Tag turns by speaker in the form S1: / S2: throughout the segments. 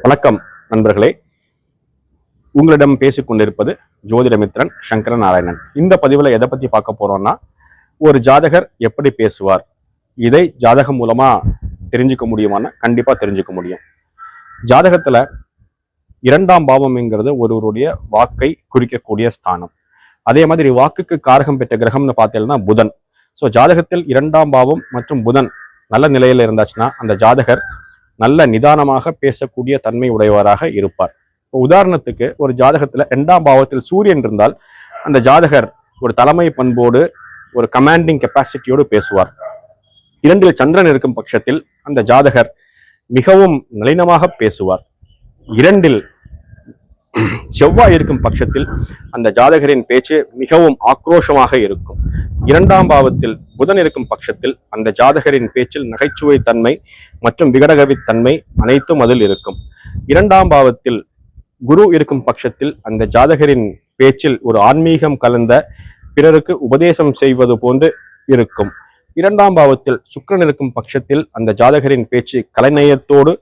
S1: வணக்கம் நண்பர்களே, உங்களிடம் பேசிக் கொண்டிருப்பது ஜோதிடமித்ரன் சங்கர நாராயணன். இந்த பதிவில் எதை பத்தி பார்க்க போறோம்னா, ஒரு ஜாதகர் எப்படி பேசுவார், இதை ஜாதகம் மூலமா தெரிஞ்சுக்க முடியுமான்னா கண்டிப்பா தெரிஞ்சுக்க முடியும். ஜாதகத்துல 2ஆம் பாவம்ங்கிறது ஒருவருடைய வாக்கை குறிக்கக்கூடிய ஸ்தானம். அதே மாதிரி வாக்குக்கு காரகம் பெற்ற கிரகம்னு பார்த்தீங்கன்னா புதன். ஸோ ஜாதகத்தில் 2ஆம் பாவம் மற்றும் புதன் நல்ல நிலையில இருந்தாச்சுன்னா அந்த ஜாதகர் நல்ல நிதானமாக பேசக்கூடிய தன்மை உடையவராக இருப்பார். உதாரணத்துக்கு ஒரு ஜாதகத்துல 2ஆம் பாவத்தில் சூரியன் இருந்தால் அந்த ஜாதகர் ஒரு தலைமை பண்போடு ஒரு கமாண்டிங் கெப்பாசிட்டியோடு பேசுவார். 2இல் சந்திரன் இருக்கும் பட்சத்தில் அந்த ஜாதகர் மிகவும் நளினமாக பேசுவார். 2இல் செவ்வாய் இருக்கும் பட்சத்தில் அந்த ஜாதகரின் பேச்சு மிகவும் ஆக்ரோஷமாக இருக்கும். 2ஆம் பாவத்தில் புதன் இருக்கும் பட்சத்தில் அந்த ஜாதகரின் பேச்சில் நகைச்சுவை தன்மை மற்றும் விகடகவித்தன்மை அனைத்தும் அதில் இருக்கும். 2ஆம் பாவத்தில் குரு இருக்கும் பட்சத்தில் அந்த ஜாதகரின் பேச்சில் ஒரு ஆன்மீகம் கலந்த பிறருக்கு உபதேசம் செய்வது போன்று இருக்கும். 2ஆம் பாவத்தில் சுக்கிரன் இருக்கும் பட்சத்தில் அந்த ஜாதகரின் பேச்சு கலைநயத்தோடு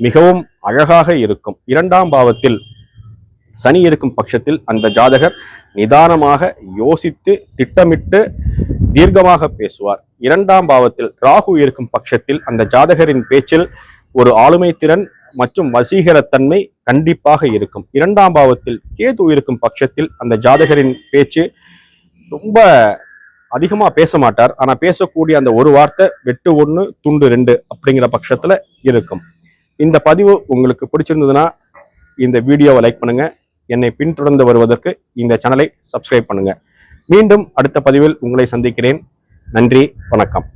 S1: மிகவும் அழகாக இருக்கும். 2ஆம் பாவத்தில் சனி இருக்கும் பட்சத்தில் அந்த ஜாதகர் நிதானமாக யோசித்து திட்டமிட்டு தீர்க்கமாக பேசுவார். 2ஆம் பாவத்தில் ராகு இருக்கும் பட்சத்தில் அந்த ஜாதகரின் பேச்சில் ஒரு ஆளுமை திறன் மற்றும் வசீகரத்தன்மை கண்டிப்பாக இருக்கும். 2ஆம் பாவத்தில் கேது இருக்கும் பட்சத்தில் அந்த ஜாதகரின் பேச்சு ரொம்ப அதிகமா பேச மாட்டார். ஆனா பேசக்கூடிய அந்த ஒரு வார்த்தை வெட்டு 1 துண்டு 2 அப்படிங்கிற பட்சத்துல இருக்கும். இந்த பதிவு உங்களுக்கு பிடிச்சிருந்ததுன்னா இந்த வீடியோவை லைக் பண்ணுங்க. என்னை பின்தொடர்ந்து வருவதற்கு இந்த சேனலை சப்ஸ்கிரைப் பண்ணுங்க. மீண்டும் அடுத்த பதிவில் உங்களை சந்திக்கிறேன். நன்றி, வணக்கம்.